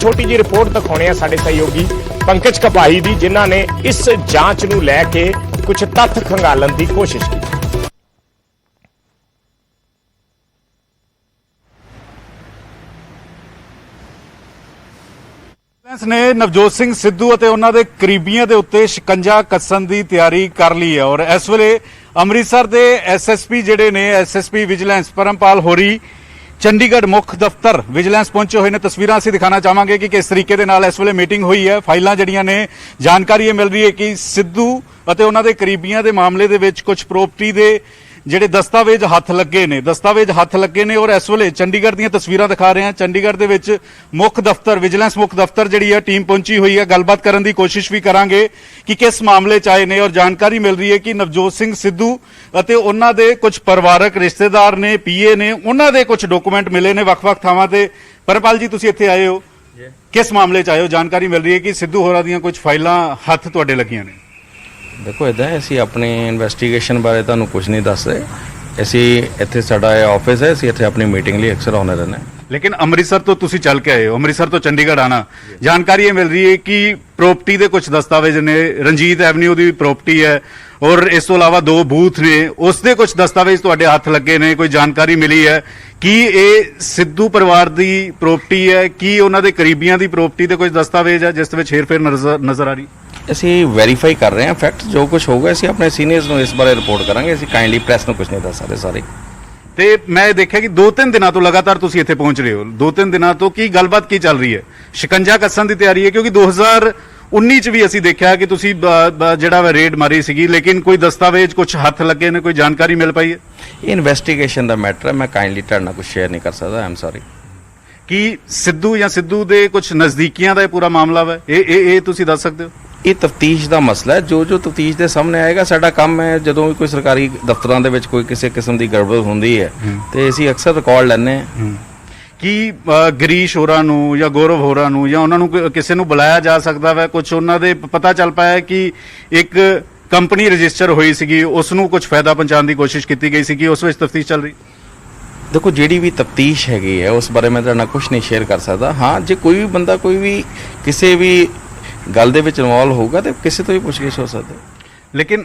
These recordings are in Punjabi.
छोटी जी रिपोर्ट दिखाने हैं साडे सहयोगी पंकज कपाही दी, जिन्हां ने इस जांच नूं लैके कुछ तत्थ खंगालन की कोशिश की। ने नवजोत सिंह सिद्धू ਅਤੇ ਉਹਨਾਂ ਦੇ ਕਰੀਬੀਆਂ ਦੇ ਉੱਤੇ ਸ਼ਿਕੰਜਾ ਕੱਸਣ ਦੀ ਤਿਆਰੀ ਕਰ ਲਈ ਹੈ ਔਰ ਇਸ ਵੇਲੇ ਅੰਮ੍ਰਿਤਸਰ ਦੇ ਐਸਐਸਪੀ ਜਿਹੜੇ ਨੇ ਐਸਐਸਪੀ ਵਿਜੀਲੈਂਸ ਪਰਮਪਾਲ ਹੋਰੀ ਚੰਡੀਗੜ੍ਹ ਮੁੱਖ ਦਫ਼ਤਰ ਵਿਜੀਲੈਂਸ ਪਹੁੰਚੇ ਹੋਏ ਨੇ। ਤਸਵੀਰਾਂ ਅਸੀਂ ਦਿਖਾਣਾ ਚਾਹਾਂਗੇ ਕਿ ਕਿਸ ਤਰੀਕੇ ਦੇ ਨਾਲ ਇਸ ਵੇਲੇ ਮੀਟਿੰਗ ਹੋਈ ਹੈ। ਫਾਈਲਾਂ ਜਿਹੜੀਆਂ ਨੇ ਜਾਣਕਾਰੀ ਇਹ ਮਿਲ ਰਹੀ ਹੈ ਕਿ ਸਿੱਧੂ ਅਤੇ ਉਹਨਾਂ ਦੇ ਕਰੀਬੀਆਂ ਦੇ ਮਾਮਲੇ ਦੇ ਵਿੱਚ ਕੁਝ ਪ੍ਰੋਪਰਟੀ ਦੇ ਜਿਹੜੇ ਦਸਤਾਵੇਜ਼ ਹੱਥ ਲੱਗੇ ਨੇ ਔਰ ਇਸ ਵੇਲੇ ਚੰਡੀਗੜ੍ਹ ਦੀਆਂ ਤਸਵੀਰਾਂ ਦਿਖਾ ਰਹੇ ਹਾਂ। ਚੰਡੀਗੜ੍ਹ ਦੇ ਵਿੱਚ ਮੁੱਖ ਦਫ਼ਤਰ ਵਿਜੀਲੈਂਸ ਮੁੱਖ ਦਫ਼ਤਰ ਜਿਹੜੀ ਹੈ ਟੀਮ ਪਹੁੰਚੀ ਹੋਈ ਹੈ। ਗੱਲਬਾਤ ਕਰਨ ਦੀ ਕੋਸ਼ਿਸ਼ ਵੀ ਕਰਾਂਗੇ ਕਿ ਕਿਸ ਮਾਮਲੇ 'ਚ ਆਏ ਨੇ ਔਰ ਜਾਣਕਾਰੀ ਮਿਲ ਰਹੀ ਹੈ ਕਿ ਨਵਜੋਤ ਸਿੰਘ ਸਿੱਧੂ ਅਤੇ ਉਹਨਾਂ ਦੇ ਕੁਝ ਪਰਿਵਾਰਕ ਰਿਸ਼ਤੇਦਾਰ ਨੇ, ਪੀਏ ਨੇ, ਉਹਨਾਂ ਦੇ ਕੁਝ ਡਾਕੂਮੈਂਟ ਮਿਲੇ ਨੇ ਵੱਖ-ਵੱਖ ਥਾਵਾਂ ਤੇ। ਪਰਮਪਾਲ ਜੀ ਤੁਸੀਂ ਇੱਥੇ ਆਏ ਹੋ, ਕਿਸ ਮਾਮਲੇ 'ਚ ਆਏ ਹੋ? ਜਾਣਕਾਰੀ ਮਿਲ ਰਹੀ ਹੈ ਕਿ ਸਿੱਧੂ ਹੋਰਾਂ ਦੀਆਂ ਕੁਝ ਫਾਈਲਾਂ ਹੱਥ ਤੁਹਾਡੇ ਲੱਗੀਆਂ ਨੇ। देखो इदा ਅਸੀਂ ਆਪਣੀ ਇਨਵੈਸਟੀਗੇਸ਼ਨ ਬਾਰੇ ਤੁਹਾਨੂੰ ਕੁਝ ਨਹੀਂ ਦੱਸ ਰਹੇ। ਅਸੀਂ ਇੱਥੇ ਸਾਡਾ ਇਹ ਆਫਿਸ ਹੈ, ਅਸੀਂ ਇੱਥੇ ਆਪਣੀ ਮੀਟਿੰਗ ਲਈ ਅਕਸਰ ਆਉਂਦੇ ਰਹਿੰਦੇ ਹਾਂ। ਲੇਕਿਨ ਅੰਮ੍ਰਿਤਸਰ ਤੋਂ ਤੁਸੀਂ ਚੱਲ ਕੇ ਆਏ ਹੋ, ਅੰਮ੍ਰਿਤਸਰ ਤੋਂ ਚੰਡੀਗੜ੍ਹ ਆਣਾ, ਜਾਣਕਾਰੀ ਇਹ ਮਿਲ ਰਹੀ ਹੈ ਕਿ ਪ੍ਰੋਪਰਟੀ ਦੇ ਕੁਝ ਦਸਤਾਵੇਜ਼ ਨੇ, ਰਣਜੀਤ ਐਵਨਿਊ ਦੀ ਪ੍ਰੋਪਰਟੀ ਹੈ ਔਰ ਇਸ ਤੋਂ ਇਲਾਵਾ 2 ਬੂਥ ਨੇ, ਉਸ ਦੇ ਕੁਝ ਦਸਤਾਵੇਜ਼ ਤੁਹਾਡੇ ਹੱਥ ਲੱਗੇ ਨੇ। ਕੋਈ ਜਾਣਕਾਰੀ ਮਿਲੀ ਹੈ ਕਿ ਇਹ ਸਿੱਧੂ ਪਰਿਵਾਰ ਦੀ ਪ੍ਰੋਪਰਟੀ ਹੈ, ਕੀ ਉਹਨਾਂ ਦੇ ਕਰੀਬੀਆਂ ਦੀ ਪ੍ਰੋਪਰਟੀ ਦੇ ਕੁਝ ਦਸਤਾਵੇਜ਼ ਹੈ ਜਿਸ ਦੇ ਵਿੱਚ ਹੇਰਫੇਰ ਨਜ਼ਰ ਆ ਰਹੀ? ਅਸੀਂ ਵੈਰੀਫਾਈ ਕਰ ਰਹੇ ਹਾਂ ਫੈਕਟ, ਜੋ ਕੁਝ ਹੋਊਗਾ ਅਸੀਂ ਆਪਣੇ ਸੀਨੀਅਰਸ ਨੂੰ ਇਸ ਬਾਰੇ ਰਿਪੋਰਟ ਕਰਾਂਗੇ। ਅਸੀਂ ਕਾਈਂਡਲੀ ਪ੍ਰੈਸ ਨੂੰ ਕੁਝ ਨਹੀਂ ਦੱਸ ਸਕਦੇ ਸਾਰੇ। ਤੇ ਮੈਂ ਦੇਖਿਆ ਕਿ 2-3 ਦਿਨਾਂ ਤੋਂ ਲਗਾਤਾਰ ਤੁਸੀਂ ਇੱਥੇ ਪਹੁੰਚ ਰਹੇ ਹੋ। 2-3 ਦਿਨਾਂ ਤੋਂ ਕੀ ਗੱਲਬਾਤ ਕੀ ਚੱਲ ਰਹੀ ਹੈ? ਸ਼ਿਕੰਜਾ ਕੱਸਣ ਦੀ ਤਿਆਰੀ ਹੈ? ਕਿਉਂਕਿ 2019 ਚ ਵੀ ਅਸੀਂ ਦੇਖਿਆ ਕਿ ਤੁਸੀਂ ਜਿਹੜਾ ਰੇਡ ਮਾਰੀ ਸੀਗੀ, ਲੇਕਿਨ ਕੋਈ ਦਸਤਾਵੇਜ਼ ਕੁਝ ਹੱਥ ਲੱਗੇ ਨੇ, ਕੋਈ ਜਾਣਕਾਰੀ ਮਿਲ ਪਾਈ ਹੈ? ਇਹ ਇਨਵੈਸਟੀਗੇਸ਼ਨ ਦਾ ਮੈਟਰ ਹੈ, ਮੈਂ ਕਾਈਂਡਲੀ ਤੁਹਾਡੇ ਨਾਲ ਕੁਝ ਸ਼ੇਅਰ ਨਹੀਂ ਕਰ ਸਕਦਾ। I am sorry. ਕੀ ਸਿੱਧੂ ਜਾਂ ਸਿੱਧੂ ਦੇ ਕੁਝ ਨਜ਼ਦੀਕੀਆਂ ਦਾ ਇਹ ਪੂਰਾ ਮਾਮਲਾ ਹੈ? ਇਹ ਤੁਸੀਂ ਦੱਸ ਸਕਦੇ ਹੋ? ਇਹ ਤਫਤੀਸ਼ ਦਾ ਮਸਲਾ ਹੈ, ਜੋ ਤਫਤੀਸ਼ ਦੇ ਸਾਹਮਣੇ ਆਏਗਾ। ਸਾਡਾ ਕੰਮ ਹੈ ਜਦੋਂ ਵੀ ਕੋਈ ਸਰਕਾਰੀ ਦਫ਼ਤਰਾਂ ਦੇ ਵਿੱਚ ਕੋਈ ਕਿਸੇ ਕਿਸਮ ਦੀ ਗੜਬੜ ਹੁੰਦੀ ਹੈ ਤੇ ਅਸੀਂ ਅਕਸਰ ਰਿਕਾਰਡ ਲੈਂਦੇ ਹਾਂ। ਕੀ ਗਰੀਸ਼ ਹੋਰਾਂ ਨੂੰ ਜਾਂ ਗੌਰਵ ਹੋਰਾਂ ਨੂੰ ਜਾਂ ਉਹਨਾਂ ਨੂੰ ਕਿਸੇ ਨੂੰ ਬੁਲਾਇਆ ਜਾ ਸਕਦਾ ਹੈ? ਕੁਝ ਉਹਨਾਂ ਦੇ ਪਤਾ ਚੱਲ ਪਾਇਆ ਕਿ ਇੱਕ ਕੰਪਨੀ ਰਜਿਸਟਰ ਹੋਈ ਸੀਗੀ, ਉਸ ਨੂੰ ਕੁਝ ਫਾਇਦਾ ਪਹੁੰਚਾਉਣ ਦੀ ਕੋਸ਼ਿਸ਼ ਕੀਤੀ ਗਈ ਸੀਗੀ, ਉਸ ਵਿੱਚ ਤਫਤੀਸ਼ ਚੱਲ ਰਹੀ? ਦੇਖੋ ਜਿਹੜੀ ਵੀ ਤਫਤੀਸ਼ ਹੈਗੀ ਹੈ ਉਸ ਬਾਰੇ ਮੈਂ ਤੁਹਾਡੇ ਨਾਲ ਕੁਝ ਨਹੀਂ ਸ਼ੇਅਰ ਕਰ ਸਕਦਾ। ਹਾਂ, ਜੇ ਕੋਈ ਵੀ ਬੰਦਾ ਕੋਈ ਵੀ ਕਿਸੇ ਵੀ ਗੱਲ ਦੇ ਵਿੱਚ ਇਨਵੋਲਵ ਹੋਊਗਾ ਤੇ ਕਿਸੇ ਤੋਂ ਵੀ ਪੁੱਛਗਿੱਛ ਹੋ ਸਕਦੀ। ਲੇਕਿਨ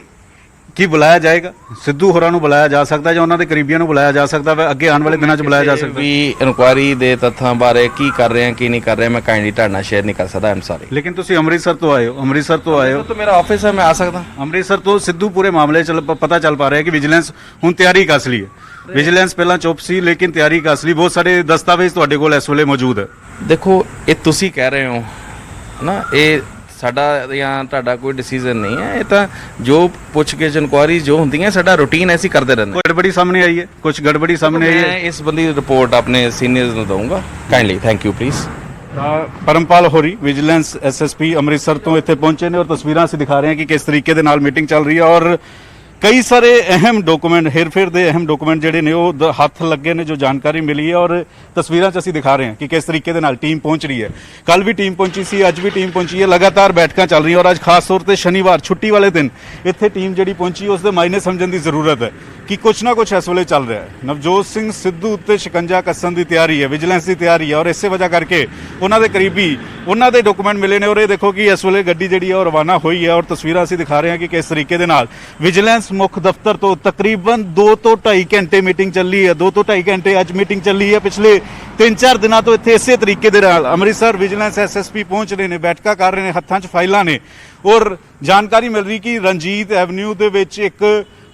ਕੀ ਬੁਲਾਇਆ ਜਾਏਗਾ? ਸਿੱਧੂ ਹੋਰਾਂ ਨੂੰ ਬੁਲਾਇਆ ਜਾ ਸਕਦਾ ਜਾਂ ਉਹਨਾਂ ਦੇ ਕਰੀਬੀਆਂ ਨੂੰ ਬੁਲਾਇਆ ਜਾ ਸਕਦਾ ਵਾ? ਅੱਗੇ ਆਉਣ ਵਾਲੇ ਦਿਨਾਂ 'ਚ ਬੁਲਾਇਆ ਜਾ ਸਕਦਾ ਵੀ ਇਨਕੁਆਇਰੀ ਦੇ ਤੱਥਾਂ ਬਾਰੇ ਕੀ ਕਰ ਰਹੇ ਆ ਕੀ ਨਹੀਂ ਕਰ ਰਹੇ ਮੈਂ ਕਾਈਂਡਲੀ ਤੁਹਾਡੇ ਨਾਲ ਸ਼ੇਅਰ ਨਹੀਂ ਕਰ ਸਕਦਾ। ਆਮ ਸੌਰੀ। ਲੇਕਿਨ ਤੁਸੀਂ ਅੰਮ੍ਰਿਤਸਰ ਤੋਂ ਆਏ ਹੋ, ਤਾਂ ਮੇਰਾ ਆਫਿਸ ਹੈ, ਮੈਂ ਆ ਸਕਦਾ। ਅੰਮ੍ਰਿਤਸਰ ਤੋਂ ਸਿੱਧੂ ਪੂਰੇ ਮਾਮਲੇ 'ਚ ਪਤਾ ਚੱਲ ਪਾ ਰਿਹਾ ਕਿ ਵਿਜੀਲੈਂਸ ਹੁਣ ਤਿਆਰੀ ਕੱਸ ਲਈ ਹੈ। ਵਿਜੀਲੈਂਸ ਪਹਿਲਾਂ ਚੁੱਪ ਸੀ ਲੇਕਿਨ ਤਿਆਰੀ ਕੱਸ ਲਈ। ਬਹੁਤ ਸਾਰੇ ਦਸਤਾਵੇਜ਼ ਤੁਹਾਡੇ ਕੋਲ ਇਸ ਵੇਲੇ ਮੌਜੂਦ ਹੈ। ਦੇਖੋ ਇਹ ਤੁਸੀਂ ਕਹਿ ਰਹੇ ਹੋ ਨਾ, ਇਹ ਸਾਡਾ ਜਾਂ ਤੁਹਾਡਾ ਕੋਈ ਡਿਸੀਜਨ ਨਹੀਂ ਹੈ। ਇਹ ਤਾਂ ਜੋ ਪੁੱਛਗਿੱਛ ਇਨਕੁਆਇਰੀ ਜੋ ਹੁੰਦੀਆਂ ਸਾਡਾ ਰੂਟੀਨ ਐਸੀ ਕਰਦੇ ਰਹਿੰਦੇ। ਗੜਬੜੀ ਸਾਹਮਣੇ ਆਈ ਹੈ, ਕੁਝ ਗੜਬੜੀ ਸਾਹਮਣੇ ਆਈ ਹੈ। ਮੈਂ ਇਸ ਬੰਦੀ ਦੀ ਰਿਪੋਰਟ ਆਪਣੇ ਸੀਨੀਅਰਸ ਨੂੰ ਦਊਂਗਾ। Kindly thank you please. Parampal ਹੋਰੀ ਵਿਜੀਲੈਂਸ ਐਸਐਸਪੀ ਅੰਮ੍ਰਿਤਸਰ ਤੋਂ ਇੱਥੇ ਪਹੁੰਚੇ ਨੇ ਔਰ ਤਸਵੀਰਾਂ ਅਸੀਂ ਦਿਖਾ ਰਹੇ ਹਾਂ ਕਿ ਕਿਸ ਤਰੀਕੇ ਦੇ ਨਾਲ ਮੀਟਿੰਗ ਚੱਲ ਰਹੀ ਹੈ ਔਰ ਕਈ ਸਾਰੇ ਅਹਿਮ ਡਾਕੂਮੈਂਟ, ਹੇਰਫੇਰ ਦੇ ਅਹਿਮ ਡਾਕੂਮੈਂਟ ਜਿਹੜੇ ਨੇ ਉਹ ਹੱਥ ਲੱਗੇ ਨੇ, ਜੋ ਜਾਣਕਾਰੀ ਮਿਲੀ ਹੈ ਔਰ ਤਸਵੀਰਾਂ 'ਚ ਅਸੀਂ ਦਿਖਾ ਰਹੇ ਹਾਂ ਕਿ ਕਿਸ ਤਰੀਕੇ ਦੇ ਨਾਲ ਟੀਮ ਪਹੁੰਚ ਰਹੀ ਹੈ। ਕੱਲ ਵੀ ਟੀਮ ਪਹੁੰਚੀ ਸੀ, ਅੱਜ ਵੀ ਟੀਮ ਪਹੁੰਚੀ ਹੈ। ਲਗਾਤਾਰ ਬੈਠਕਾਂ ਚੱਲ ਰਹੀਆਂ ਔਰ ਅੱਜ ਖਾਸ ਤੌਰ ਤੇ ਸ਼ਨੀਵਾਰ ਛੁੱਟੀ ਵਾਲੇ ਦਿਨ ਇੱਥੇ ਟੀਮ ਜਿਹੜੀ ਪਹੁੰਚੀ ਉਸ ਦੇ ਮਾਇਨੇ ਸਮਝਣ ਦੀ ਜ਼ਰੂਰਤ ਹੈ ਕਿ ਕੁਛ ਨਾ ਕੁਛ ਇਸ ਵੇਲੇ ਚੱਲ ਰਿਹਾ ਹੈ। ਨਵਜੋਤ ਸਿੰਘ ਸਿੱਧੂ ਉੱਤੇ ਸ਼ਿਕੰਜਾ ਕੱਸਣ ਦੀ ਤਿਆਰੀ ਹੈ, ਵਿਜੀਲੈਂਸ ਦੀ ਤਿਆਰੀ ਹੈ ਔਰ ਇਸੇ ਵਜ੍ਹਾ ਕਰਕੇ ਉਹਨਾਂ ਦੇ ਕਰੀਬੀ ਉਹਨਾਂ ਦੇ ਡਾਕੂਮੈਂਟ ਮਿਲੇ ਨੇ ਔਰ ਇਹ ਦੇਖੋ ਕਿ ਇਸ ਵੇਲੇ ਗੱਡੀ ਜਿਹੜੀ ਹੈ ਉਹ ਰਵਾਨਾ ਹੋਈ ਹੈ ਔਰ ਤਸਵੀਰਾਂ ਅਸੀਂ ਦਿਖਾ ਰਹੇ ਹਾਂ ਕਿ ਕਿਸ ਤਰੀਕੇ ਦੇ ਨਾਲ ਵਿਜੀਲੈਂਸ ਮੁੱਖ ਦਫ਼ਤਰ ਤੋਂ ਤਕਰੀਬਨ 2 ਤੋਂ 2.5 ਘੰਟੇ ਮੀਟਿੰਗ ਚੱਲੀ ਹੈ। 2 ਤੋਂ 2.5 ਘੰਟੇ ਅੱਜ ਮੀਟਿੰਗ ਚੱਲੀ ਹੈ। ਪਿਛਲੇ 3-4 ਦਿਨਾਂ ਤੋਂ ਇੱਥੇ ਇਸੇ ਤਰੀਕੇ ਦੇ ਨਾਲ ਅੰਮ੍ਰਿਤਸਰ ਵਿਜੀਲੈਂਸ ਐਸਐਸਪੀ ਪਹੁੰਚ ਰਹੇ ਨੇ, ਬੈਠਕਾਂ ਕਰ ਰਹੇ ਨੇ, ਹੱਥਾਂ 'ਚ ਫਾਈਲਾਂ ਨੇ ਔਰ ਜਾਣਕਾਰੀ ਮਿਲ ਰਹੀ ਕਿ ਰਣਜੀਤ ਐਵਨਿਊ ਦੇ ਵਿੱਚ ਇੱਕ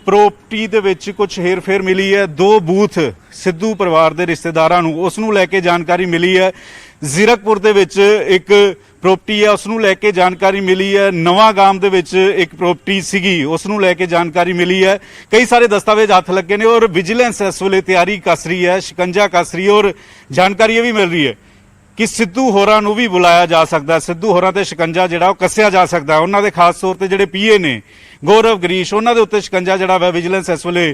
ਪ੍ਰੋਪਰਟੀ ਦੇ ਵਿੱਚ ਕੁਝ ਹੇਰਫੇਰ ਮਿਲੀ ਹੈ। 2 ਬੂਥ ਸਿੱਧੂ ਪਰਿਵਾਰ ਦੇ ਰਿਸ਼ਤੇਦਾਰਾਂ ਨੂੰ, ਉਸ ਨੂੰ ਲੈ ਕੇ ਜਾਣਕਾਰੀ ਮਿਲੀ ਹੈ। ਜ਼ੀਰਕਪੁਰ ਦੇ ਵਿੱਚ ਇੱਕ ਪ੍ਰੋਪਰਟੀ ਹੈ, ਉਸ ਨੂੰ ਲੈ ਕੇ ਜਾਣਕਾਰੀ ਮਿਲੀ ਹੈ। ਨਵਾਂ ਗਾਮ ਦੇ ਵਿੱਚ ਇੱਕ ਪ੍ਰੋਪਰਟੀ ਸੀਗੀ, ਉਸ ਨੂੰ ਲੈ ਕੇ ਜਾਣਕਾਰੀ ਮਿਲੀ ਹੈ। ਕਈ ਸਾਰੇ ਦਸਤਾਵੇਜ਼ ਹੱਥ ਲੱਗੇ ਨੇ ਔਰ ਵਿਜੀਲੈਂਸ ਇਸ ਵੇਲੇ ਤਿਆਰੀ ਕੱਸ ਰਹੀ ਹੈ, ਸ਼ਿਕੰਜਾ ਕੱਸ ਰਹੀ ਹੈ ਔਰ ਜਾਣਕਾਰੀ ਇਹ ਵੀ ਮਿਲ ਰਹੀ ਹੈ ਕਿ ਸਿੱਧੂ ਹੋਰਾਂ ਨੂੰ ਵੀ ਬੁਲਾਇਆ ਜਾ ਸਕਦਾ, ਸਿੱਧੂ ਹੋਰਾਂ ਤੇ ਸ਼ਿਕੰਜਾ ਜਿਹੜਾ ਉਹ ਕੱਸਿਆ ਜਾ ਸਕਦਾ। ਉਹਨਾਂ ਦੇ ਖਾਸ ਤੌਰ ਤੇ ਜਿਹੜੇ ਪੀਏ ਨੇ ਗੌਰਵ ਗਰੀਸ਼, ਉਹਨਾਂ ਦੇ ਉੱਤੇ ਸ਼ਿਕੰਜਾ ਜਿਹੜਾ ਵਾ ਵਿਜੀਲੈਂਸ ਇਸ ਵੇਲੇ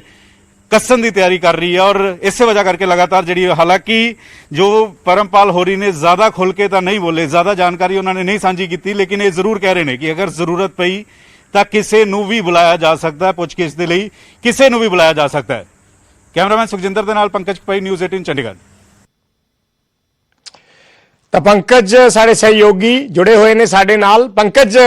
ਕੱਸਣ ਦੀ ਤਿਆਰੀ ਕਰ ਰਹੀ ਹੈ ਔਰ ਇਸੇ ਵਜ੍ਹਾ ਕਰਕੇ ਲਗਾਤਾਰ ਜਿਹੜੀ, ਹਾਲਾਂਕਿ ਜੋ ਪਰਮਪਾਲ ਹੋਰੀ ਨੇ ਜ਼ਿਆਦਾ ਖੁੱਲ ਕੇ ਤਾਂ ਨਹੀਂ ਬੋਲੇ, ਜ਼ਿਆਦਾ ਜਾਣਕਾਰੀ ਉਹਨਾਂ ਨੇ ਨਹੀਂ ਸਾਂਝੀ ਕੀਤੀ, ਲੇਕਿਨ ਇਹ ਜ਼ਰੂਰ ਕਹਿ ਰਹੇ ਨੇ ਕਿ ਅਗਰ ਜ਼ਰੂਰਤ ਪਈ ਤਾਂ ਕਿਸੇ ਨੂੰ ਵੀ ਬੁਲਾਇਆ ਜਾ ਸਕਦਾ ਹੈ, ਪੁੱਛਗਿੱਛ ਦੇ ਲਈ ਕਿਸੇ ਨੂੰ ਵੀ ਬੁਲਾਇਆ ਜਾ ਸਕਦਾ ਹੈ। ਕੈਮਰਾਮੈਨ ਸੁਖਜਿੰਦਰ ਦੇ ਨਾਲ ਪੰਕਜ ਕਪਾਈ, ਨਿਊਜ਼ 18 ਚੰਡੀਗੜ੍ਹ। ਤਾਂ ਪੰਕਜ ਸਾਡੇ ਸਹਿਯੋਗੀ ਜੁੜੇ ਹੋਏ ਨੇ ਸਾਡੇ ਨਾਲ। ਪੰਕਜ,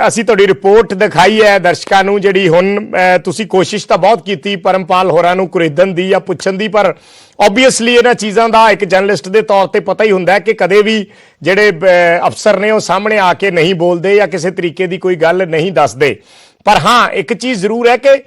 ਅਸੀਂ ਤੁਹਾਡੀ ਰਿਪੋਰਟ ਦਿਖਾਈ ਹੈ ਦਰਸ਼ਕਾਂ ਨੂੰ, ਜਿਹੜੀ ਹੁਣ ਤੁਸੀਂ ਕੋਸ਼ਿਸ਼ ਤਾਂ ਬਹੁਤ ਕੀਤੀ ਪਰਮਪਾਲ ਹੋਰਾਂ ਨੂੰ ਕੁਰੇਦਣ ਦੀ ਜਾਂ ਪੁੱਛਣ ਦੀ, ਪਰ ਓਬਵੀਅਸਲੀ ਇਹਨਾਂ ਚੀਜ਼ਾਂ ਦਾ ਇੱਕ ਜਰਨਲਿਸਟ ਦੇ ਤੌਰ ਤੇ ਪਤਾ ਹੀ ਹੁੰਦਾ ਹੈ ਕਿ ਕਦੇ ਵੀ ਜਿਹੜੇ ਅਫਸਰ ਨੇ ਉਹ ਸਾਹਮਣੇ ਆ ਕੇ ਨਹੀਂ ਬੋਲਦੇ ਜਾਂ ਕਿਸੇ ਤਰੀਕੇ ਦੀ ਕੋਈ ਗੱਲ ਨਹੀਂ ਦੱਸਦੇ। ਪਰ ਹਾਂ, ਇੱਕ ਚੀਜ਼ ਜ਼ਰੂਰ ਹੈ ਕਿ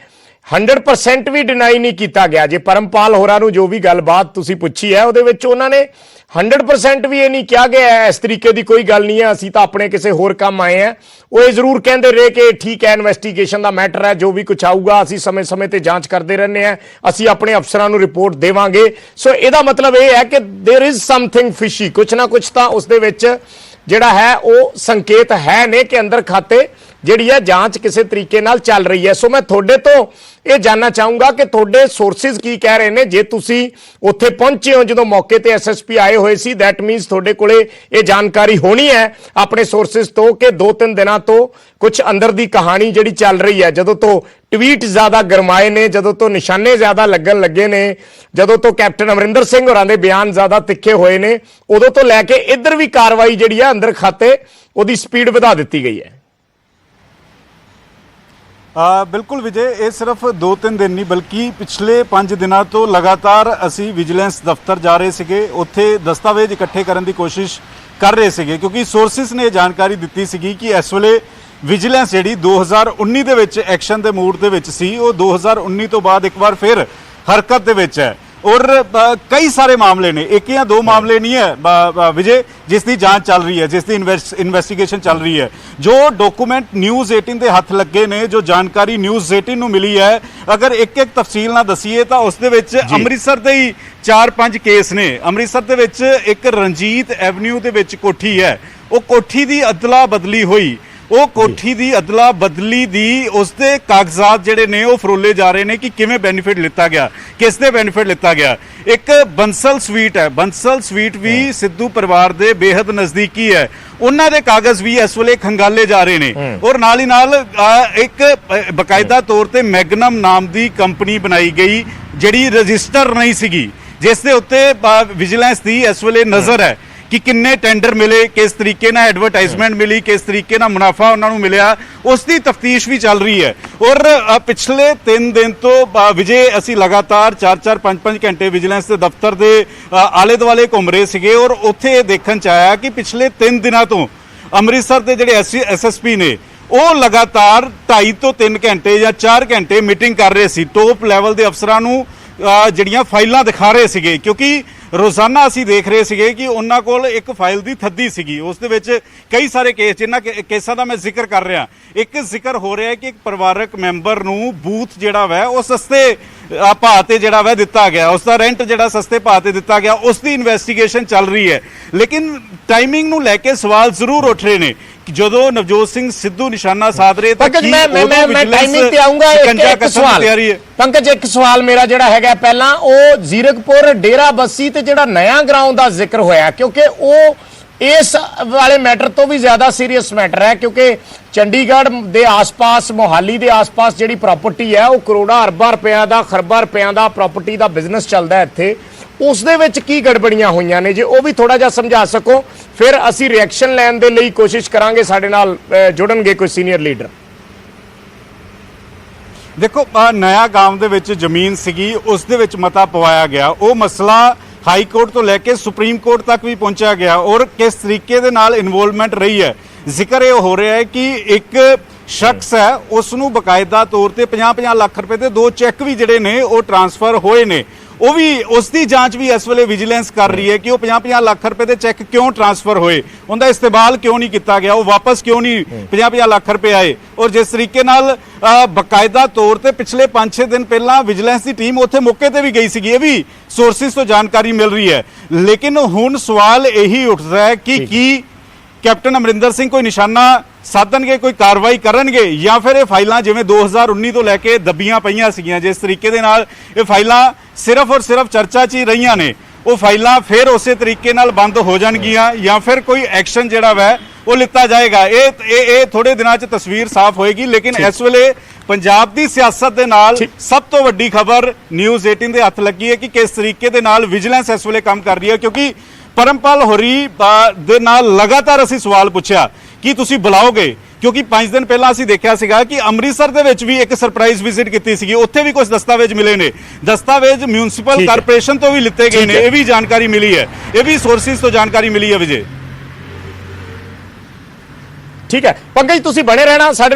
100% ਵੀ ਡਿਨਾਈ ਨਹੀਂ ਕੀਤਾ ਗਿਆ। ਜੇ ਪਰਮਪਾਲ ਹੋਰਾਂ ਨੂੰ ਜੋ ਵੀ ਗੱਲਬਾਤ ਤੁਸੀਂ ਪੁੱਛੀ ਹੈ ਉਹਦੇ ਵਿੱਚ ਉਹਨਾਂ ਨੇ 100% ਵੀ ਇਹ ਨਹੀਂ ਕਿਹਾ ਗਿਆ ਇਸ ਤਰੀਕੇ ਦੀ ਕੋਈ ਗੱਲ ਨਹੀਂ ਹੈ, ਅਸੀਂ ਤਾਂ ਆਪਣੇ ਕਿਸੇ ਹੋਰ ਕੰਮ ਆਏ ਆ। ਉਹ ਇਹ ਜ਼ਰੂਰ ਕਹਿੰਦੇ ਰਹੇ ਕਿ ਠੀਕ ਹੈ, ਇਨਵੈਸਟੀਗੇਸ਼ਨ ਦਾ ਮੈਟਰ ਹੈ, ਜੋ ਵੀ ਕੁਝ ਆਊਗਾ ਅਸੀਂ ਸਮੇਂ-ਸਮੇਂ ਤੇ ਜਾਂਚ ਕਰਦੇ ਰਹਿੰਦੇ ਆ, ਅਸੀਂ ਆਪਣੇ ਅਫਸਰਾਂ ਨੂੰ ਰਿਪੋਰਟ ਦੇਵਾਂਗੇ। ਸੋ ਇਹਦਾ ਮਤਲਬ ਇਹ ਹੈ ਕਿ देयर इज ਸਮਥਿੰਗ ਫਿਸ਼ੀ, ਕੁਝ ਨਾ ਕੁਝ ਤਾਂ ਉਸ ਦੇ ਵਿੱਚ ਜਿਹੜਾ ਹੈ ਉਹ ਸੰਕੇਤ ਹੈ ਨੇ ਕਿ ਅੰਦਰ ਖਾਤੇ ਜਿਹੜੀ ਹੈ ਜਾਂਚ ਕਿਸੇ ਤਰੀਕੇ ਨਾਲ ਚੱਲ ਰਹੀ ਹੈ। ਸੋ ਮੈਂ ਤੁਹਾਡੇ ਤੋਂ ਇਹ ਜਾਨਣਾ ਚਾਹੂੰਗਾ ਕਿ ਤੁਹਾਡੇ ਸੋਰਸਿਸ ਕੀ ਕਹਿ ਰਹੇ ਨੇ। ਜੇ ਤੁਸੀਂ ਉੱਥੇ ਪਹੁੰਚੇ ਹੋ ਜਦੋਂ ਮੌਕੇ ਤੇ ਐਸਐਸਪੀ ਆਏ ਹੋਏ ਸੀ, ਦੈਟ ਮੀਨਸ ਤੁਹਾਡੇ ਕੋਲੇ ਇਹ ਜਾਣਕਾਰੀ ਹੋਣੀ ਹੈ ਆਪਣੇ ਸੋਰਸਿਸ ਤੋਂ ਕਿ 2-3 ਦਿਨਾਂ ਤੋਂ ਕੁਝ ਅੰਦਰ ਦੀ ਕਹਾਣੀ ਜਿਹੜੀ ਚੱਲ ਰਹੀ ਹੈ। ਜਦੋਂ ਤੋਂ ਟਵੀਟ ਜ਼ਿਆਦਾ ਗਰਮਾਏ ਨੇ, ਜਦੋਂ ਤੋਂ ਨਿਸ਼ਾਨੇ ਜ਼ਿਆਦਾ ਲੱਗਣ ਲੱਗੇ ਨੇ, ਜਦੋਂ ਤੋਂ ਕੈਪਟਨ ਅਮਰਿੰਦਰ ਸਿੰਘ ਹੋਰਾਂ ਦੇ ਬਿਆਨ ਜ਼ਿਆਦਾ ਤਿੱਖੇ ਹੋਏ ਨੇ, ਉਦੋਂ ਤੋਂ ਲੈ ਕੇ ਇੱਧਰ ਵੀ ਕਾਰਵਾਈ ਜਿਹੜੀ ਹੈ ਅੰਦਰ ਖਾਤੇ ਉਹਦੀ ਸਪੀਡ ਵਧਾ ਦਿੱਤੀ ਗਈ ਹੈ। ਬਿਲਕੁਲ ਵਿਜੇ, ਇਹ ਸਿਰਫ 2-3 ਦਿਨ ਨਹੀਂ ਬਲਕਿ ਪਿਛਲੇ 5 ਦਿਨਾਂ ਤੋਂ ਲਗਾਤਾਰ ਅਸੀਂ ਵਿਜੀਲੈਂਸ ਦਫ਼ਤਰ ਜਾ ਰਹੇ ਸੀਗੇ, ਉੱਥੇ ਦਸਤਾਵੇਜ਼ ਇਕੱਠੇ ਕਰਨ ਦੀ ਕੋਸ਼ਿਸ਼ ਕਰ ਰਹੇ ਸੀਗੇ, ਕਿਉਂਕਿ ਸੋਰਸਿਸ ਨੇ ਜਾਣਕਾਰੀ ਦਿੱਤੀ ਸੀਗੀ ਕਿ ਇਸ ਵੇਲੇ ਵਿਜੀਲੈਂਸ ਜਿਹੜੀ 2019 ਦੇ ਵਿੱਚ ਐਕਸ਼ਨ ਦੇ ਮੂਡ ਦੇ ਵਿੱਚ ਸੀ, ਉਹ 2019 ਤੋਂ ਬਾਅਦ ਇੱਕ ਵਾਰ ਫਿਰ ਹਰਕਤ ਦੇ ਵਿੱਚ ਹੈ। ਔਰ ਕਈ ਸਾਰੇ ਮਾਮਲੇ ਨੇ, ਇੱਕ ਜਾਂ ਦੋ ਮਾਮਲੇ ਨਹੀਂ ਹੈ ਵਿਜੇ, ਜਿਸ ਦੀ ਜਾਂਚ ਚੱਲ ਰਹੀ ਹੈ, ਜਿਸ ਦੀ ਇਨਵੈਸਟੀਗੇਸ਼ਨ ਚੱਲ ਰਹੀ ਹੈ। ਜੋ ਡਾਕੂਮੈਂਟ ਨਿਊਜ਼ 18 ਦੇ ਹੱਥ ਲੱਗੇ ਨੇ, ਜੋ ਜਾਣਕਾਰੀ ਨਿਊਜ਼ 18 ਨੂੰ ਮਿਲੀ ਹੈ, ਅਗਰ ਇੱਕ-ਇੱਕ ਤਫਸੀਲ ਨਾਲ ਦਸੀਏ ਤਾਂ ਉਸ ਦੇ ਵਿੱਚ ਅੰਮ੍ਰਿਤਸਰ ਦੇ ਹੀ 4-5 ਕੇਸ ਨੇ। ਅੰਮ੍ਰਿਤਸਰ ਦੇ ਵਿੱਚ ਇੱਕ ਰਣਜੀਤ ਐਵਨਿਊ ਦੇ ਵਿੱਚ ਕੋਠੀ ਹੈ, ਉਹ ਕੋਠੀ ਦੀ ਅਦਲਾ ਬਦਲੀ ਹੋਈ, ਉਹ ਕੋਠੀ ਦੀ ਅਦਲਾ ਬਦਲੀ ਦੀ ਉਸਦੇ ਕਾਗਜ਼ਾਤ ਜਿਹੜੇ ਨੇ ਉਹ ਫਰੋਲੇ ਜਾ ਰਹੇ ਨੇ ਕਿ ਕਿਵੇਂ ਬੈਨੀਫਿਟ ਲਿੱਤਾ ਗਿਆ, ਕਿਸ ਦੇ ਬੈਨੀਫਿਟ ਲਿੱਤਾ ਗਿਆ। ਇੱਕ ਬੰਸਲ ਸਵੀਟ ਹੈ, ਬੰਸਲ ਸਵੀਟ ਵੀ ਸਿੱਧੂ ਪਰਿਵਾਰ ਦੇ ਬੇਹੱਦ ਨਜ਼ਦੀਕੀ ਹੈ, ਉਹਨਾਂ ਦੇ ਕਾਗਜ਼ ਵੀ ਇਸ ਵੇਲੇ ਖੰਗਾਲੇ ਜਾ ਰਹੇ ਨੇ। ਔਰ ਨਾਲ ਹੀ ਨਾਲ ਇੱਕ ਬਕਾਇਦਾ ਤੌਰ ਤੇ ਮੈਗਨਮ ਨਾਮ ਦੀ ਕੰਪਨੀ ਬਣਾਈ ਗਈ ਜਿਹੜੀ ਰਜਿਸਟਰ ਨਹੀਂ ਸੀਗੀ, ਜਿਸ ਦੇ ਉੱਤੇ ਵਿਜੀਲੈਂਸ ਦੀ ਇਸ ਵੇਲੇ ਨਜ਼ਰ ਹੈ ਕਿ ਕਿੰਨੇ ਟੈਂਡਰ ਮਿਲੇ, ਕਿਸ ਤਰੀਕੇ ਨਾਲ ਐਡਵਰਟਾਈਜ਼ਮੈਂਟ ਮਿਲੀ, ਕਿਸ ਤਰੀਕੇ ਨਾਲ ਮੁਨਾਫਾ ਉਹਨਾਂ ਨੂੰ ਮਿਲਿਆ, ਉਸ ਦੀ ਤਫਤੀਸ਼ ਵੀ ਚੱਲ ਰਹੀ ਹੈ। ਔਰ ਪਿਛਲੇ 3 ਦਿਨ ਤੋਂ ਵਿਜੇ ਅਸੀਂ ਲਗਾਤਾਰ 4-4 5-5 ਘੰਟੇ ਵਿਜੀਲੈਂਸ ਦੇ ਦਫ਼ਤਰ ਦੇ ਆਲੇ ਦੁਆਲੇ ਘੁੰਮ ਰਹੇ ਸੀਗੇ, ਔਰ ਉੱਥੇ ਇਹ ਦੇਖਣ ਚ ਆਇਆ ਕਿ ਪਿਛਲੇ 3 ਦਿਨਾਂ ਤੋਂ ਅੰਮ੍ਰਿਤਸਰ ਦੇ ਜਿਹੜੇ ਐਸਐਸਪੀ ਨੇ ਉਹ ਲਗਾਤਾਰ 2.5 ਤੋਂ 3 ਘੰਟੇ ਜਾਂ 4 ਘੰਟੇ ਮੀਟਿੰਗ ਕਰ ਰਹੇ ਸੀ, ਟੌਪ ਲੈਵਲ ਦੇ ਅਫਸਰਾਂ ਨੂੰ ਜਿਹੜੀਆਂ ਫਾਈਲਾਂ ਦਿਖਾ ਰਹੇ ਸੀਗੇ, ਕਿਉਂਕਿ ਰੋਜ਼ਾਨਾ ਅਸੀਂ ਦੇਖ ਰਹੇ ਸੀਗੇ ਕਿ ਉਹਨਾਂ ਕੋਲ ਇੱਕ ਫਾਈਲ ਦੀ ਥੱਦੀ ਸੀਗੀ, ਉਸ ਦੇ ਵਿੱਚ ਕਈ ਸਾਰੇ ਕੇਸ, ਜਿਨ੍ਹਾਂ ਕੇਸਾਂ ਦਾ ਮੈਂ ਜ਼ਿਕਰ ਕਰ ਰਿਹਾ। ਇੱਕ ਜ਼ਿਕਰ ਹੋ ਰਿਹਾ ਕਿ ਇੱਕ ਪਰਿਵਾਰਕ ਮੈਂਬਰ ਨੂੰ ਬੂਥ ਜਿਹੜਾ ਵੈ ਉਹ ਸਸਤੇ ਭਾਅ ਤੇ ਜਿਹੜਾ ਵੈ ਦਿੱਤਾ ਗਿਆ, ਉਸ ਦਾ ਰੈਂਟ ਜਿਹੜਾ ਸਸਤੇ ਭਾਅ ਤੇ ਦਿੱਤਾ ਗਿਆ, ਉਸ ਦੀ ਇਨਵੈਸਟੀਗੇਸ਼ਨ ਚੱਲ ਰਹੀ ਹੈ। ਲੇਕਿਨ ਟਾਈਮਿੰਗ ਨੂੰ ਲੈ ਕੇ ਸਵਾਲ ਜ਼ਰੂਰ ਉੱਠ ਰਹੇ ਨੇ ਕਿ ਜਦੋਂ ਨਵਜੋਤ ਸਿੰਘ ਸਿੱਧੂ ਨਿਸ਼ਾਨਾ ਸਾਧ ਰਹੇ ਤਾਂ ਕੀ ਮੈਂ ਟਾਈਮਿੰਗ ਤੇ ਆਉਂਗਾ। ਇੱਕ ਸਵਾਲ ਪੰਕਜ, ਇੱਕ ਸਵਾਲ ਮੇਰਾ ਜਿਹੜਾ ਹੈਗਾ, ਪਹਿਲਾਂ ਉਹ ਜ਼ੀਰਕਪੁਰ ਡੇਰਾ ਬੱਸੀ ਤੇ ਜਿਹੜਾ ਨਇਆ ਗਰਾਊਂਡ ਦਾ ਜ਼ਿਕਰ ਹੋਇਆ, ਕਿਉਂਕਿ ਉਹ ਇਸ ਵਾਲੇ ਮੈਟਰ ਤੋਂ ਵੀ ਜ਼ਿਆਦਾ ਸੀਰੀਅਸ ਮੈਟਰ ਹੈ, ਕਿਉਂਕਿ ਚੰਡੀਗੜ੍ਹ ਦੇ ਆਸ-ਪਾਸ, ਮੋਹਾਲੀ ਦੇ ਆਸ-ਪਾਸ ਜਿਹੜੀ ਪ੍ਰਾਪਰਟੀ ਹੈ ਉਹ ਕਰੋੜਾਂ ਅਰਬਾਂ ਰੁਪਇਆਂ ਦਾ, ਖਰਬਾਂ ਰੁਪਇਆਂ ਦਾ ਪ੍ਰਾਪਰਟੀ ਦਾ ਬਿਜ਼ਨਸ ਚੱਲਦਾ ਇੱਥੇ। ਉਸ ਦੇ ਵਿੱਚ ਕੀ ਗੜਬੜੀਆਂ ਹੋਈਆਂ ਨੇ, ਜੇ ਉਹ ਵੀ ਥੋੜਾ ਜਿਹਾ ਸਮਝਾ ਸਕੋ, ਫਿਰ ਅਸੀਂ ਰਿਐਕਸ਼ਨ ਲੈਣ ਦੇ ਲਈ ਕੋਸ਼ਿਸ਼ ਕਰਾਂਗੇ। ਸਾਡੇ ਨਾਲ ਜੁੜਨਗੇ ਕੋਈ ਸੀਨੀਅਰ ਲੀਡਰ। ਦੇਖੋ, ਨਇਆ ਗਾਂਵ ਦੇ ਵਿੱਚ ਜ਼ਮੀਨ ਸੀਗੀ, ਉਸ ਦੇ ਵਿੱਚ ਮਤਾ ਪਵਾਇਆ ਗਿਆ, ਉਹ ਮਸਲਾ ਹਾਈ ਕੋਰਟ ਤੋਂ ਲੈ ਕੇ ਸੁਪਰੀਮ ਕੋਰਟ ਤੱਕ ਵੀ ਪਹੁੰਚਿਆ ਗਿਆ, ਔਰ ਕਿਸ ਤਰੀਕੇ ਦੇ ਨਾਲ ਇਨਵੋਲਵਮੈਂਟ ਰਹੀ ਹੈ। ਜ਼ਿਕਰ ਇਹ ਹੋ ਰਿਹਾ ਹੈ ਕਿ ਇੱਕ ਸ਼ਖਸ ਹੈ, ਉਸ ਨੂੰ ਬਕਾਇਦਾ ਤੌਰ ਤੇ 50-50 ਲੱਖ ਰੁਪਏ ਦੇ 2 ਚੈੱਕ ਵੀ ਜਿਹੜੇ ਨੇ ਉਹ ਟ੍ਰਾਂਸਫਰ ਹੋਏ ਨੇ, ਉਹ ਵੀ ਉਸ ਦੀ ਜਾਂਚ ਵੀ ਇਸ ਵੇਲੇ ਵਿਜੀਲੈਂਸ ਕਰ ਰਹੀ ਹੈ ਕਿ ਉਹ 50-50 ਲੱਖ ਰੁਪਏ ਦੇ ਚੈੱਕ ਕਿਉਂ ਟ੍ਰਾਂਸਫਰ ਹੋਏ, ਉਹਦਾ ਇਸਤੇਮਾਲ ਕਿਉਂ ਨਹੀਂ ਕੀਤਾ ਗਿਆ, ਉਹ ਵਾਪਸ ਕਿਉਂ ਨਹੀਂ 50-50 ਲੱਖ ਰੁਪਏ ਆਏ। ਔਰ ਜਿਸ ਤਰੀਕੇ ਨਾਲ ਬਕਾਇਦਾ ਤੌਰ ਤੇ ਪਿਛਲੇ 5-6 ਦਿਨ ਪਹਿਲਾਂ ਵਿਜੀਲੈਂਸ ਦੀ ਟੀਮ ਉੱਥੇ ਮੌਕੇ ਤੇ ਵੀ ਗਈ ਸੀਗੀ, ਇਹ ਵੀ ਸੋਰਸਿਸ ਤੋਂ ਜਾਣਕਾਰੀ ਮਿਲ ਰਹੀ ਹੈ। ਲੇਕਿਨ ਹੁਣ ਸਵਾਲ ਇਹੀ ਉੱਠਦਾ ਹੈ ਕਿ ਕੀ ਕੈਪਟਨ ਅਮਰਿੰਦਰ ਸਿੰਘ ਕੋਈ ਨਿਸ਼ਾਨਾ ਸਾਧਣਗੇ, ਕੋਈ ਕਾਰਵਾਈ ਕਰਨਗੇ, ਜਾਂ ਫਿਰ ਇਹ ਫਾਈਲਾਂ ਜਿਵੇਂ 2019 ਤੋਂ ਲੈ ਕੇ ਦੱਬੀਆਂ ਪਈਆਂ ਸੀਗੀਆਂ, ਜਿਸ ਤਰੀਕੇ ਦੇ ਨਾਲ ਇਹ ਫਾਈਲਾਂ ਸਿਰਫ ਔਰ ਸਿਰਫ ਚਰਚਾ 'ਚ ਹੀ ਰਹੀਆਂ ਨੇ, ਉਹ ਫਾਈਲਾਂ ਫਿਰ ਉਸੇ ਤਰੀਕੇ ਨਾਲ ਬੰਦ ਹੋ ਜਾਣਗੀਆਂ, ਜਾਂ ਫਿਰ ਕੋਈ ਐਕਸ਼ਨ ਜਿਹੜਾ ਵੈ ਉਹ ਲਿੱਤਾ ਜਾਏਗਾ। ਇਹ ਥੋੜੇ ਦਿਨਾਂ 'ਚ ਤਸਵੀਰ ਸਾਫ਼ ਹੋਏਗੀ। ਲੇਕਿਨ ਇਸ ਵੇਲੇ ਪੰਜਾਬ ਦੀ ਸਿਆਸਤ ਦੇ ਨਾਲ ਸਭ ਤੋਂ ਵੱਡੀ ਖਬਰ ਨਿਊਜ਼ 18 ਦੇ ਹੱਥ ਲੱਗੀ ਹੈ ਕਿ ਕਿਸ ਤਰੀਕੇ ਦੇ ਨਾਲ ਵਿਜੀਲੈਂਸ ਇਸ ਵੇਲੇ ਕੰਮ ਕਰ ਰਹੀ ਹੈ, ਕਿਉਂਕਿ ਪਰਮਪਾਲ ਹੋਰੀ ਦੇ ਨਾਲ ਲਗਾਤਾਰ ਅਸੀਂ ਸਵਾਲ ਪੁੱਛਿਆ ਕਿ ਤੁਸੀਂ ਬੁਲਾਓਗੇ, ਕਿਉਂਕਿ 5 ਦਿਨ ਪਹਿਲਾਂ ਅਸੀਂ ਦੇਖਿਆ ਸੀਗਾ ਕਿ ਅੰਮ੍ਰਿਤਸਰ ਦੇ ਵਿੱਚ ਵੀ ਇੱਕ ਸਰਪ੍ਰਾਈਜ਼ ਵਿਜ਼ਿਟ ਕੀਤੀ ਸੀਗੀ, ਉੱਥੇ ਵੀ ਕੁਝ ਦਸਤਾਵੇਜ਼ ਮਿਲੇ ਨੇ, ਦਸਤਾਵੇਜ਼ ਮਿਊਨਿਸਪਲ ਠੀਕ ਹੈ। ਕਾਰਪੋਰੇਸ਼ਨ ਤੋਂ ਵੀ ਲਿੱਤੇ ਗਏ ਠੀਕ ਨੇ, ਹੈ। ਇਹ ਵੀ ਜਾਣਕਾਰੀ ਮਿਲੀ ਹੈ, ਇਹ ਵੀ ਸੋਰਸਿਸ ਤੋਂ ਜਾਣਕਾਰੀ ਮਿਲੀ ਹੈ ਵਿਜੇ। ਠੀਕ ਹੈ ਪੰਕਜ, ਤੁਸੀਂ ਬਣੇ ਰਹਿਣਾ ਸਾਡੇ ਨਾਲ।